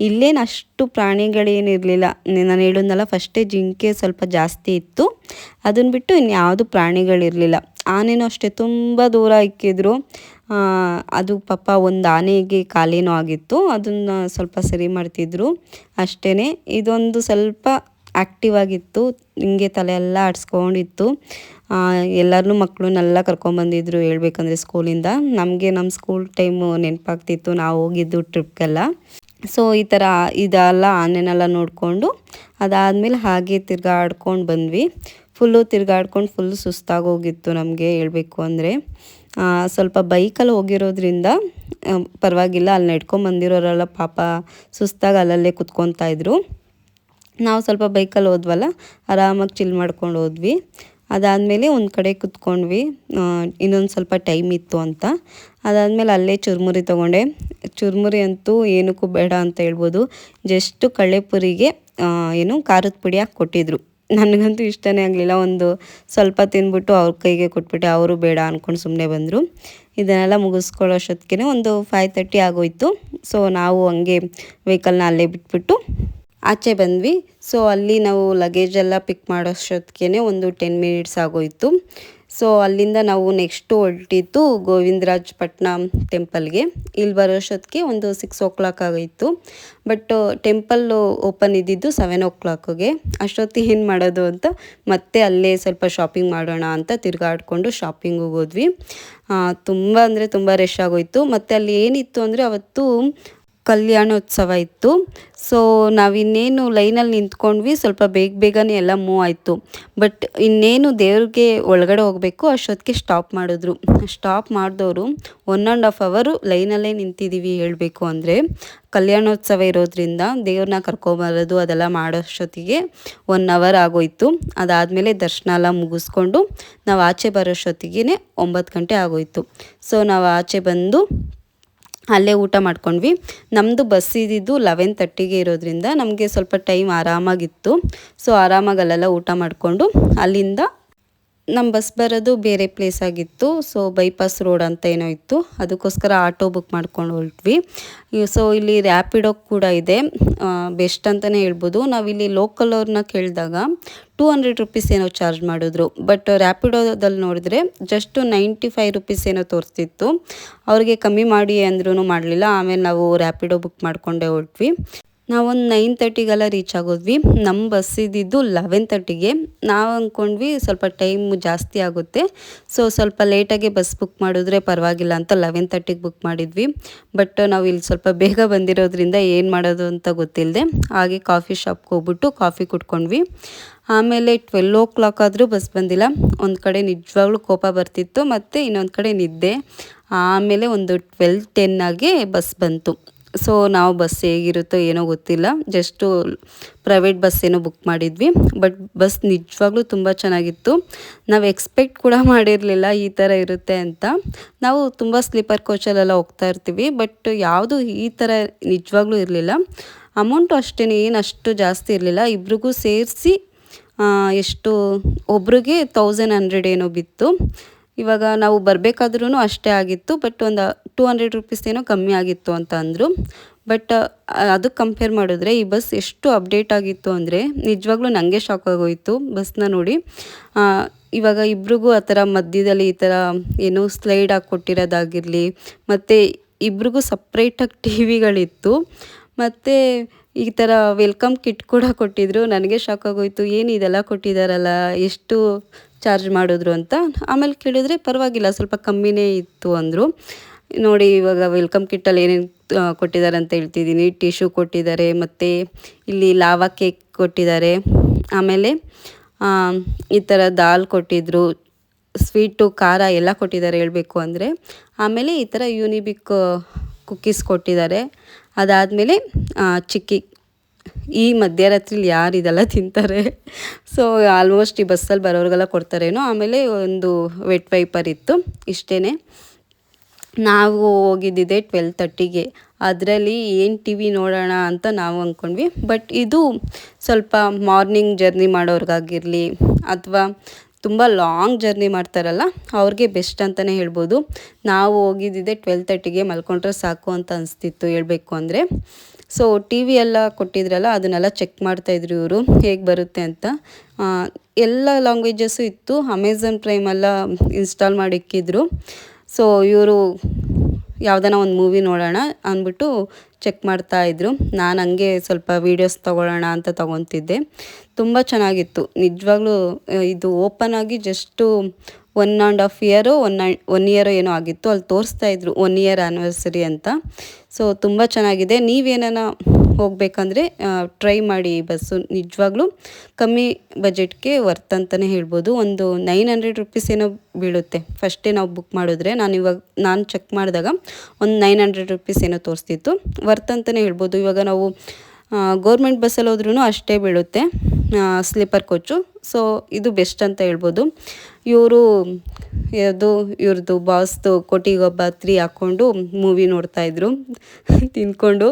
ಇಲ್ಲೇನು ಅಷ್ಟು ಪ್ರಾಣಿಗಳೇನಿರಲಿಲ್ಲ. ನಾನು ಹೇಳಿದ್ನಲ್ಲ ಫಸ್ಟೇ ಜಿಂಕೆ ಸ್ವಲ್ಪ ಜಾಸ್ತಿ ಇತ್ತು. ಅದನ್ನು ಬಿಟ್ಟು ಇನ್ಯಾವುದು ಪ್ರಾಣಿಗಳಿರಲಿಲ್ಲ. ಆನೆನೂ ಅಷ್ಟೇ ತುಂಬ ದೂರ ಇಕ್ಕಿದ್ರು. ಅದು ಪಾಪ ಒಂದು ಆನೆಗೆ ಕಾಲೇನೋ ಆಗಿತ್ತು, ಅದನ್ನು ಸ್ವಲ್ಪ ಸರಿ ಮಾಡ್ತಿದ್ರು ಅಷ್ಟೇ. ಇದೊಂದು ಸ್ವಲ್ಪ ಆ್ಯಕ್ಟಿವ್ ಆಗಿತ್ತು, ಹಿಂಗೆ ತಲೆ ಎಲ್ಲ ಆಡಿಸ್ಕೊಂಡಿತ್ತು. ಎಲ್ಲರನ್ನೂ ಮಕ್ಕಳನ್ನೆಲ್ಲ ಕರ್ಕೊಂಬಂದಿದ್ರು ಹೇಳ್ಬೇಕಂದ್ರೆ ಸ್ಕೂಲಿಂದ. ನಮಗೆ ನಮ್ಮ ಸ್ಕೂಲ್ ಟೈಮು ನೆನಪಾಗ್ತಿತ್ತು, ನಾವು ಹೋಗಿದ್ದು ಟ್ರಿಪ್ಗೆಲ್ಲ. ಸೊ ಈ ಥರ ಇದೆಲ್ಲ ಆನೆನೆಲ್ಲ ನೋಡಿಕೊಂಡು ಅದಾದಮೇಲೆ ಹಾಗೆ ತಿರ್ಗಾಡ್ಕೊಂಡು ಬಂದ್ವಿ. ಫುಲ್ಲು ತಿರುಗಾಡ್ಕೊಂಡು ಫುಲ್ ಸುಸ್ತಾಗೋಗಿತ್ತು ನಮಗೆ ಹೇಳಬೇಕು ಅಂದರೆ. ಸ್ವಲ್ಪ ಬೈಕಲ್ಲಿ ಹೋಗಿರೋದ್ರಿಂದ ಪರವಾಗಿಲ್ಲ, ಅಲ್ಲಿ ನಡ್ಕೊಂಬಂದಿರೋರೆಲ್ಲ ಪಾಪ ಸುಸ್ತಾಗಿ ಅಲ್ಲಲ್ಲೇ ಕುತ್ಕೊತಾ ಇದ್ರು. ನಾವು ಸ್ವಲ್ಪ ಬೈಕಲ್ಲಿ ಹೋದ್ವಲ್ಲ, ಆರಾಮಾಗಿ ಚಿಲ್ ಮಾಡ್ಕೊಂಡು ಹೋದ್ವಿ. ಅದಾದಮೇಲೆ ಒಂದು ಕಡೆ ಕುತ್ಕೊಂಡ್ವಿ, ಇನ್ನೊಂದು ಸ್ವಲ್ಪ ಟೈಮ್ ಇತ್ತು ಅಂತ. ಅದಾದಮೇಲೆ ಅಲ್ಲೇ ಚುರುಮುರಿ ತೊಗೊಂಡೆ. ಚುರುಮುರಿ ಅಂತೂ ಏನಕ್ಕೂ ಬೇಡ ಅಂತ ಹೇಳ್ಬೋದು. ಜಸ್ಟು ಕಳ್ಳೆಪುರಿಗೆ ಏನು ಖಾರದ ಪುಡಿ ಹಾಕಿ ಕೊಟ್ಟಿದ್ರು. ನನಗಂತೂ ಇಷ್ಟನೇ ಆಗಲಿಲ್ಲ. ಒಂದು ಸ್ವಲ್ಪ ತಿಂದ್ಬಿಟ್ಟು ಅವ್ರ ಕೈಗೆ ಕೊಟ್ಬಿಟ್ಟೆ. ಅವರು ಬೇಡ ಅಂದ್ಕೊಂಡು ಸುಮ್ಮನೆ ಬಂದರು. ಇದನ್ನೆಲ್ಲ ಮುಗಿಸ್ಕೊಳ್ಳೋಷ್ಟೊತ್ತಿಗೆ ಒಂದು 5:30 ಆಗೋಯಿತು. ಸೊ ನಾವು ಹಂಗೆ ವೆಹಿಕಲ್ನ ಅಲ್ಲೇ ಬಿಟ್ಬಿಟ್ಟು ಆಚೆ ಬಂದ್ವಿ. ಸೊ ಅಲ್ಲಿ ನಾವು ಲಗೇಜೆಲ್ಲ ಪಿಕ್ ಮಾಡೋಷ್ಟೊತ್ತಿಗೆ ಒಂದು 10 ಮಿನಿಟ್ಸ್ ಆಗೋಯಿತು. ಸೊ ಅಲ್ಲಿಂದ ನಾವು ನೆಕ್ಸ್ಟು ಹೊರಟಿದ್ದು ಗೋವಿಂದರಾಜಪಟ್ಟಣ ಟೆಂಪಲ್ಗೆ. ಇಲ್ಲಿ ಬರೋಷ್ಟೊತ್ತಿಗೆ ಒಂದು 6 ಆಗೋಯಿತು. ಬಟ್ ಟೆಂಪಲ್ಲು ಓಪನ್ ಇದ್ದಿದ್ದು 7 ಅಷ್ಟೊತ್ತಿಗೆ ಏನು ಮಾಡೋದು ಅಂತ ಮತ್ತೆ ಅಲ್ಲೇ ಸ್ವಲ್ಪ ಶಾಪಿಂಗ್ ಮಾಡೋಣ ಅಂತ ತಿರುಗಾಡಿಕೊಂಡು ಶಾಪಿಂಗಿಗೆ ಹೋದ್ವಿ. ತುಂಬ ಅಂದರೆ ತುಂಬ ರಶ್ ಆಗೋಯಿತು. ಮತ್ತು ಅಲ್ಲಿ ಏನಿತ್ತು ಅಂದರೆ ಅವತ್ತು ಕಲ್ಯಾಣೋತ್ಸವ ಇತ್ತು. ಸೊ ನಾವಿನ್ನೇನು ಲೈನಲ್ಲಿ ನಿಂತ್ಕೊಂಡ್ವಿ, ಸ್ವಲ್ಪ ಬೇಗನೆ ಎಲ್ಲ ಮೂವ್ ಆಯಿತು. ಬಟ್ ಇನ್ನೇನು ದೇವ್ರಿಗೆ ಒಳಗಡೆ ಹೋಗಬೇಕು ಅಷ್ಟೊತ್ತಿಗೆ ಸ್ಟಾಪ್ ಮಾಡಿದ್ರು. ಸ್ಟಾಪ್ ಮಾಡಿದವರು 1.5 ಅವರ್ ಲೈನಲ್ಲೇ ನಿಂತಿದ್ದೀವಿ ಹೇಳಬೇಕು ಅಂದರೆ. ಕಲ್ಯಾಣೋತ್ಸವ ಇರೋದ್ರಿಂದ ದೇವ್ರನ್ನ ಕರ್ಕೊಬರೋದು ಅದೆಲ್ಲ ಮಾಡೋಷ್ಟೊತ್ತಿಗೆ 1 ಅವರ್ ಆಗೋಯಿತು. ಅದಾದಮೇಲೆ ದರ್ಶನ ಎಲ್ಲ ಮುಗಿಸ್ಕೊಂಡು ನಾವು ಆಚೆ ಬರೋಷ್ಟೊತ್ತಿಗೆ 9 ಗಂಟೆ ಆಗೋಯಿತು. ಸೊ ನಾವು ಆಚೆ ಬಂದು ಅಲ್ಲೇ ಊಟ ಮಾಡ್ಕೊಂಡ್ವಿ. ನಮ್ಮದು ಬಸ್ ಇದ್ದಿದ್ದು 11:30 ಇರೋದ್ರಿಂದ ನಮಗೆ ಸ್ವಲ್ಪ ಟೈಮ್ ಆರಾಮಾಗಿತ್ತು. ಸೊ ಆರಾಮಾಗಿ ಅಲ್ಲೆಲ್ಲ ಊಟ ಮಾಡಿಕೊಂಡು ಅಲ್ಲಿಂದ ನಮ್ಮ ಬಸ್ ಬರೋದು ಬೇರೆ ಪ್ಲೇಸ್ ಆಗಿತ್ತು. ಸೊ ಬೈಪಾಸ್ ರೋಡ್ ಅಂತ ಏನೋ ಇತ್ತು, ಅದಕ್ಕೋಸ್ಕರ ಆಟೋ ಬುಕ್ ಮಾಡ್ಕೊಂಡು ಹೊರಟ್ವಿ. ಸೊ ಇಲ್ಲಿ ರ್ಯಾಪಿಡೋ ಕೂಡ ಇದೆ, ಬೆಸ್ಟ್ ಅಂತಲೇ ಹೇಳ್ಬೋದು. ನಾವಿಲ್ಲಿ ಲೋಕಲ್ ಅವ್ರನ್ನ ಕೇಳಿದಾಗ 200 ರುಪೀಸ್ ಏನೋ ಚಾರ್ಜ್ ಮಾಡಿದ್ರು. ಬಟ್ ರ್ಯಾಪಿಡೋದಲ್ಲಿ ನೋಡಿದ್ರೆ ಜಸ್ಟು 95 ರುಪೀಸ್ ಏನೋ ತೋರಿಸ್ತಿತ್ತು. ಅವ್ರಿಗೆ ಕಮ್ಮಿ ಮಾಡಿ ಅಂದ್ರೂ ಮಾಡಲಿಲ್ಲ. ಆಮೇಲೆ ನಾವು ರ್ಯಾಪಿಡೋ ಬುಕ್ ಮಾಡ್ಕೊಂಡೇ ಹೊರಟ್ವಿ. ನಾವೊಂದು 9:30 ರೀಚ್ ಆಗೋದ್ವಿ. ನಮ್ಮ ಬಸ್ ಇದ್ದಿದ್ದು 11:30. ನಾವು ಅಂದ್ಕೊಂಡ್ವಿ ಸ್ವಲ್ಪ ಟೈಮ್ ಜಾಸ್ತಿ ಆಗುತ್ತೆ, ಸೊ ಸ್ವಲ್ಪ ಲೇಟಾಗಿ ಬಸ್ ಬುಕ್ ಮಾಡಿದ್ರೆ ಪರವಾಗಿಲ್ಲ ಅಂತ 11:30 ಬುಕ್ ಮಾಡಿದ್ವಿ. ಬಟ್ ನಾವು ಇಲ್ಲಿ ಸ್ವಲ್ಪ ಬೇಗ ಬಂದಿರೋದ್ರಿಂದ ಏನು ಮಾಡೋದು ಅಂತ ಗೊತ್ತಿಲ್ಲದೆ ಹಾಗೆ ಕಾಫಿ ಶಾಪ್ಗೆ ಹೋಗ್ಬಿಟ್ಟು ಕಾಫಿ ಕುಟ್ಕೊಂಡ್ವಿ. ಆಮೇಲೆ 12 ಆದರೂ ಬಸ್ ಬಂದಿಲ್ಲ. ಒಂದು ಕಡೆ ನಿಜವಾಗ್ಲೂ ಕೋಪ ಬರ್ತಿತ್ತು, ಮತ್ತು ಇನ್ನೊಂದು ಕಡೆ ನಿದ್ದೆ. ಆಮೇಲೆ ಒಂದು 12:10 ಬಸ್ ಬಂತು. ಸೊ ನಾವು ಬಸ್ ಹೇಗಿರುತ್ತೋ ಏನೋ ಗೊತ್ತಿಲ್ಲ, ಜಸ್ಟು ಪ್ರೈವೇಟ್ ಬಸ್ ಏನೋ ಬುಕ್ ಮಾಡಿದ್ವಿ. ಬಟ್ ಬಸ್ ನಿಜವಾಗ್ಲೂ ತುಂಬ ಚೆನ್ನಾಗಿತ್ತು. ನಾವು ಎಕ್ಸ್ಪೆಕ್ಟ್ ಕೂಡ ಮಾಡಿರಲಿಲ್ಲ ಈ ಥರ ಇರುತ್ತೆ ಅಂತ. ನಾವು ತುಂಬ ಸ್ಲೀಪರ್ ಕೋಚಲ್ಲೆಲ್ಲ ಹೋಗ್ತಾ ಇರ್ತೀವಿ, ಬಟ್ ಯಾವುದು ಈ ಥರ ನಿಜವಾಗ್ಲೂ ಇರಲಿಲ್ಲ. ಅಮೌಂಟು ಅಷ್ಟೇ, ಏನು ಅಷ್ಟು ಜಾಸ್ತಿ ಇರಲಿಲ್ಲ. ಇಬ್ರಿಗೂ ಸೇರಿಸಿ ಎಷ್ಟು ಒಬ್ರಿಗೆ 1100 ಏನೋ ಬಿತ್ತು. ಇವಾಗ ನಾವು ಬರಬೇಕಾದ್ರೂ ಅಷ್ಟೇ ಆಗಿತ್ತು, ಬಟ್ ಒಂದು 200 ರುಪೀಸ್ ಏನೋ ಕಮ್ಮಿ ಆಗಿತ್ತು ಅಂತ ಅಂದರು. ಬಟ್ ಅದಕ್ಕೆ ಕಂಪೇರ್ ಮಾಡಿದ್ರೆ ಈ ಬಸ್ ಎಷ್ಟು ಅಪ್ಡೇಟ್ ಆಗಿತ್ತು ಅಂದರೆ ನಿಜವಾಗ್ಲೂ ನನಗೆ ಶಾಕ್ ಆಗೋಯಿತು ಬಸ್ನ ನೋಡಿ. ಇವಾಗ ಇಬ್ರಿಗೂ ಆ ಥರ ಮಧ್ಯದಲ್ಲಿ ಈ ಥರ ಏನೋ ಸ್ಲೈಡ್ ಹಾಕಿ ಕೊಟ್ಟಿರೋದಾಗಿರಲಿ, ಮತ್ತು ಇಬ್ರಿಗೂ ಸಪ್ರೇಟಾಗಿ ಟಿವಿಗಳಿತ್ತು, ಮತ್ತು ಈ ಥರ ವೆಲ್ಕಮ್ ಕಿಟ್ ಕೂಡ ಕೊಟ್ಟಿದ್ರು. ನನಗೆ ಶಾಕ್ ಆಗೋಯಿತು, ಏನು ಇದೆಲ್ಲ ಕೊಟ್ಟಿದ್ದಾರಲ್ಲ, ಎಷ್ಟು ಚಾರ್ಜ್ ಮಾಡಿದ್ರು ಅಂತ. ಆಮೇಲೆ ಕೇಳಿದ್ರೆ ಪರವಾಗಿಲ್ಲ ಸ್ವಲ್ಪ ಕಮ್ಮಿನೇ ಇತ್ತು ಅಂದರು. ನೋಡಿ ಇವಾಗ ವೆಲ್ಕಮ್ ಕಿಟ್ಟಲ್ಲಿ ಏನೇನು ಕೊಟ್ಟಿದ್ದಾರೆ ಅಂತ ಹೇಳ್ತಿದ್ದೀನಿ. ಟಿಶ್ಯೂ ಕೊಟ್ಟಿದ್ದಾರೆ, ಮತ್ತು ಇಲ್ಲಿ ಲಾವಾ ಕೇಕ್ ಕೊಟ್ಟಿದ್ದಾರೆ, ಆಮೇಲೆ ಈ ಥರ ದಾಲ್ ಕೊಟ್ಟಿದ್ದರು, ಸ್ವೀಟು ಖಾರ ಎಲ್ಲ ಕೊಟ್ಟಿದ್ದಾರೆ ಹೇಳಬೇಕು ಅಂದರೆ. ಆಮೇಲೆ ಈ ಥರ ಯೂನಿಬಿಕ್ ಕುಕ್ಕೀಸ್ ಕೊಟ್ಟಿದ್ದಾರೆ. ಅದಾದಮೇಲೆ ಚಿಕ್ಕಿ. ಈ ಮಧ್ಯರಾತ್ರಿಲಿ ಯಾರು ಇದೆಲ್ಲ ತಿಂತಾರೆ? ಸೊ ಆಲ್ಮೋಸ್ಟ್ ಈ ಬಸ್ಸಲ್ಲಿ ಬರೋರಿಗೆಲ್ಲ ಕೊಡ್ತಾರೇನೋ. ಆಮೇಲೆ ಒಂದು ವೆಟ್ ವೈಪರ್ ಇತ್ತು, ಇಷ್ಟೇ. ನಾವು ಹೋಗಿದ್ದಿದ್ದೆ 12:30. ಅದರಲ್ಲಿ ಏನು ಟಿ ವಿ ನೋಡೋಣ ಅಂತ ನಾವು ಅಂದ್ಕೊಂಡ್ವಿ. ಬಟ್ ಇದು ಸ್ವಲ್ಪ ಮಾರ್ನಿಂಗ್ ಜರ್ನಿ ಮಾಡೋರ್ಗಾಗಿರಲಿ, ಅಥವಾ ತುಂಬ ಲಾಂಗ್ ಜರ್ನಿ ಮಾಡ್ತಾರಲ್ಲ ಅವ್ರಿಗೆ ಬೆಸ್ಟ್ ಅಂತಲೇ ಹೇಳ್ಬೋದು. ನಾವು ಹೋಗಿದ್ದಿದ್ದೆ 12:30, ಮಲ್ಕೊಂಡ್ರೆ ಸಾಕು ಅಂತ ಅನಿಸ್ತಿತ್ತು ಹೇಳಬೇಕು ಅಂದರೆ. ಸೊ ಟಿ ವಿ ಎಲ್ಲ ಕೊಟ್ಟಿದ್ರಲ್ಲ ಅದನ್ನೆಲ್ಲ ಚೆಕ್ ಮಾಡ್ತಾಯಿದ್ರು ಇವರು ಹೇಗೆ ಬರುತ್ತೆ ಅಂತ. ಎಲ್ಲ ಲ್ಯಾಂಗ್ವೇಜಸ್ಸು ಇತ್ತು. ಅಮೆಝಾನ್ ಪ್ರೈಮೆಲ್ಲ ಇನ್ಸ್ಟಾಲ್ ಮಾಡಿ ಇಕ್ಕಿದ್ರು. ಸೊ ಇವರು ಯಾವುದನ್ನ ಒಂದು ಮೂವಿ ನೋಡೋಣ ಅಂದ್ಬಿಟ್ಟು ಚೆಕ್ ಮಾಡ್ತಾಯಿದ್ರು. ನಾನು ಹಂಗೆ ಸ್ವಲ್ಪ ವೀಡಿಯೋಸ್ ತೊಗೊಳ್ಳೋಣ ಅಂತ ತೊಗೊತಿದ್ದೆ. ತುಂಬ ಚೆನ್ನಾಗಿತ್ತು ನಿಜವಾಗ್ಲೂ. ಇದು ಓಪನ್ ಆಗಿ ಜಸ್ಟು 1.5 ಇಯರು 1 ಇಯರು ಏನೋ ಆಗಿತ್ತು. ಅಲ್ಲಿ ತೋರಿಸ್ತಾಯಿದ್ರು 1 ಇಯರ್ ಆ್ಯನಿವರ್ಸರಿ ಅಂತ. ಸೊ ತುಂಬ ಚೆನ್ನಾಗಿದೆ. ನೀವೇನ ಹೋಗಬೇಕಂದ್ರೆ ಟ್ರೈ ಮಾಡಿ ಈ ಬಸ್ಸು ನಿಜವಾಗ್ಲೂ ಕಮ್ಮಿ ಬಜೆಟ್ಗೆ ವರ್ತ್ ಅಂತಲೇ ಹೇಳ್ಬೋದು. ಒಂದು 900 ರುಪೀಸ್ ಏನೋ ಬೀಳುತ್ತೆ ಫಸ್ಟೇ ನಾವು ಬುಕ್ ಮಾಡಿದ್ರೆ. ನಾನು ಚೆಕ್ ಮಾಡಿದಾಗ ಒಂದು 900 ರುಪೀಸ್ ಏನೋ ತೋರಿಸ್ತಿತ್ತು. ವರ್ತ್ ಅಂತಲೇ ಹೇಳ್ಬೋದು. ಇವಾಗ ನಾವು ಗೌರ್ಮೆಂಟ್ ಬಸ್ಸಲ್ಲಿ ಹೋದ್ರೂ ಅಷ್ಟೇ ಬೀಳುತ್ತೆ ಸ್ಲೀಪರ್ ಕೋಚು. ಸೊ ಇದು ಬೆಸ್ಟ್ ಅಂತ ಹೇಳ್ಬೋದು. ಇವ್ರದ್ದು ಬಾಸ್ದು ಕೋಟಿಗೊಬ್ಬ 3 ಹಾಕ್ಕೊಂಡು ಮೂವಿ ನೋಡ್ತಾಯಿದ್ರು ತಿನ್ಕೊಂಡು.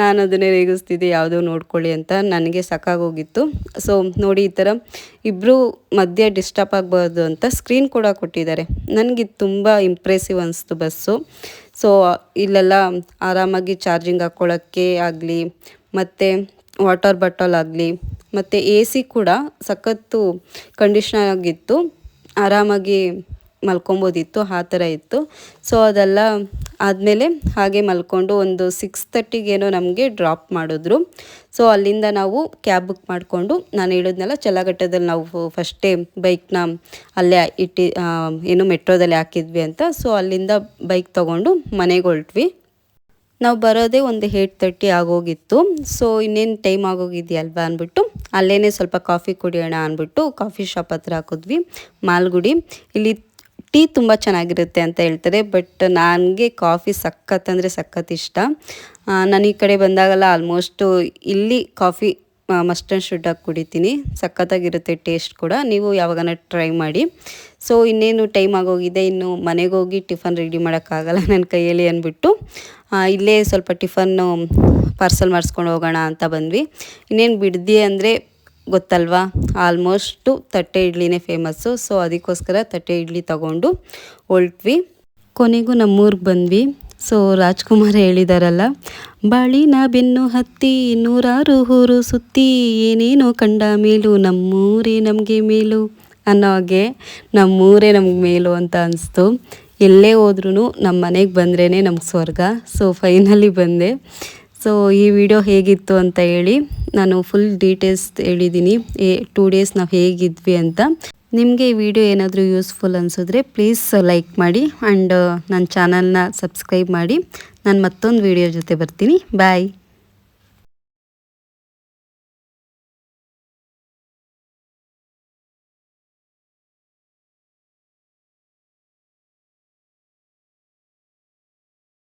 ನಾನು ಅದನ್ನೇ ರೇಗಿಸ್ತಿದ್ದೆ ಯಾವುದೋ ನೋಡ್ಕೊಳ್ಳಿ ಅಂತ. ನನಗೆ ಸಾಕಾಗೋಗಿತ್ತು. ಸೊ ನೋಡಿ, ಈ ಥರ ಇಬ್ಬರು ಮಧ್ಯೆ ಡಿಸ್ಟರ್ಬ್ ಆಗಬಾರ್ದು ಅಂತ ಸ್ಕ್ರೀನ್ ಕೂಡ ಕೊಟ್ಟಿದ್ದಾರೆ. ನನಗೆ ತುಂಬ ಇಂಪ್ರೆಸಿವ್ ಅನಿಸ್ತು ಬಸ್ಸು. ಸೊ ಇಲ್ಲೆಲ್ಲ ಆರಾಮಾಗಿ ಚಾರ್ಜಿಂಗ್ ಹಾಕ್ಕೊಳ್ಳೋಕ್ಕೆ ಆಗಲಿ, ಮತ್ತು ವಾಟರ್ ಬಾಟಲ್ ಆಗಲಿ, ಮತ್ತು ಎ ಸಿ ಕೂಡ ಸಖತ್ತು ಕಂಡೀಷ್ನರ್ ಆಗಿತ್ತು. ಆರಾಮಾಗಿ ಮಲ್ಕೊಬೋದಿತ್ತು, ಆ ಥರ ಇತ್ತು. ಸೊ ಅದೆಲ್ಲ ಆದಮೇಲೆ ಹಾಗೆ ಮಲ್ಕೊಂಡು ಒಂದು 6:30ಗೇನೋ ನಮಗೆ ಡ್ರಾಪ್ ಮಾಡಿದ್ರು. ಸೊ ಅಲ್ಲಿಂದ ನಾವು ಕ್ಯಾಬ್ ಬುಕ್ ಮಾಡಿಕೊಂಡು, ನಾನು ಹೇಳಿದ್ನಲ್ಲ ಚಲ್ಲಘಟ್ಟದಲ್ಲಿ ನಾವು ಫಸ್ಟೇ ಬೈಕ್ನ ಅಲ್ಲೇ ಮೆಟ್ರೋದಲ್ಲಿ ಹಾಕಿದ್ವಿ ಅಂತ. ಸೊ ಅಲ್ಲಿಂದ ಬೈಕ್ ತೊಗೊಂಡು ಮನೆಗೆ ಹೊರಟ್ವಿ. ನಾವು ಬರೋದೇ ಒಂದು 8:30 ಆಗೋಗಿತ್ತು. ಸೊ ಇನ್ನೇನು ಟೈಮ್ ಆಗೋಗಿದೆಯಲ್ವಾ ಅಂದ್ಬಿಟ್ಟು ಅಲ್ಲೇ ಸ್ವಲ್ಪ ಕಾಫಿ ಕುಡಿಯೋಣ ಅಂದ್ಬಿಟ್ಟು ಕಾಫಿ ಶಾಪ್ ಹತ್ರ ಹಾಕಿದ್ವಿ, ಮಾಲ್ಗುಡಿ. ಇಲ್ಲಿ ಟೀ ತುಂಬ ಚೆನ್ನಾಗಿರುತ್ತೆ ಅಂತ ಹೇಳ್ತಾರೆ, ಬಟ್ ನನಗೆ ಕಾಫಿ ಸಖತ್ ಇಷ್ಟ. ನಾನು ಈ ಕಡೆ ಬಂದಾಗಲ್ಲ ಆಲ್ಮೋಸ್ಟು ಇಲ್ಲಿ ಕಾಫಿ ಮಸ್ಟ್ ಆ್ಯಂಡ್ ಶುಡ್ ಆಗಿ ಕುಡಿತೀನಿ. ಸಖತ್ತಾಗಿರುತ್ತೆ ಟೇಸ್ಟ್ ಕೂಡ. ನೀವು ಯಾವಾಗನ ಟ್ರೈ ಮಾಡಿ. ಸೊ ಇನ್ನೇನು ಟೈಮ್ ಆಗೋಗಿದೆ, ಇನ್ನು ಮನೆಗೆ ಹೋಗಿ ಟಿಫನ್ ರೆಡಿ ಮಾಡೋಕ್ಕಾಗಲ್ಲ ನನ್ನ ಕೈಯಲ್ಲಿ ಅಂದ್ಬಿಟ್ಟು ಇಲ್ಲೇ ಸ್ವಲ್ಪ ಟಿಫನ್ನು ಪಾರ್ಸಲ್ ಮಾಡಿಸ್ಕೊಂಡು ಹೋಗೋಣ ಅಂತ ಬಂದ್ವಿ. ಇನ್ನೇನು ಬಿಡ್ದಿ ಅಂದರೆ ಗೊತ್ತಲ್ವಾ, ಆಲ್ಮೋಸ್ಟು ತಟ್ಟೆ ಇಡ್ಲಿನೇ ಫೇಮಸ್ಸು. ಸೊ ಅದಕ್ಕೋಸ್ಕರ ತಟ್ಟೆ ಇಡ್ಲಿ ತಗೊಂಡು ಹೊರಟ್ವಿ. ಕೊನೆಗೂ ನಮ್ಮೂರಿಗೆ ಬಂದ್ವಿ. ಸೊ ರಾಜ್ಕುಮಾರ್ ಹೇಳಿದಾರಲ್ಲ, ಬಾಳಿನ ಬೆನ್ನು ಹತ್ತಿ 100 ಊರು ಸುತ್ತಿ ಏನೇನೋ ಕಂಡ ಮೇಲು ನಮ್ಮೂರೇ ನಮಗೆ ಮೇಲು ಅನ್ನೋ ಹಾಗೆ ನಮ್ಮೂರೇ ನಮಗೆ ಮೇಲು ಅಂತ ಅನಿಸ್ತು. ಎಲ್ಲೇ ಹೋದ್ರೂ ನಮ್ಮ ಮನೆಗೆ ಬಂದ್ರೇ ನಮ್ಗೆ ಸ್ವರ್ಗ. ಸೊ ಫೈನಲಿ ಬಂದೆ. ಸೊ ಈ ವಿಡಿಯೋ ಹೇಗಿತ್ತು ಅಂತ ಹೇಳಿ, ನಾನು ಫುಲ್ ಡೀಟೇಲ್ಸ್ ಹೇಳಿದ್ದೀನಿ 2 ಡೇಸ್ ನಾವು ಹೇಗಿದ್ವಿ ಅಂತ. ನಿಮಗೆ ಈ ವಿಡಿಯೋ ಏನಾದರೂ ಯೂಸ್ಫುಲ್ ಅನಿಸಿದ್ರೆ ಪ್ಲೀಸ್ ಲೈಕ್ ಮಾಡಿ ಆ್ಯಂಡ್ ನನ್ನ ಚಾನಲ್ನ ಸಬ್ಸ್ಕ್ರೈಬ್ ಮಾಡಿ. ನಾನು ಮತ್ತೊಂದು ವಿಡಿಯೋ ಜೊತೆ ಬರ್ತೀನಿ. ಬಾಯ್.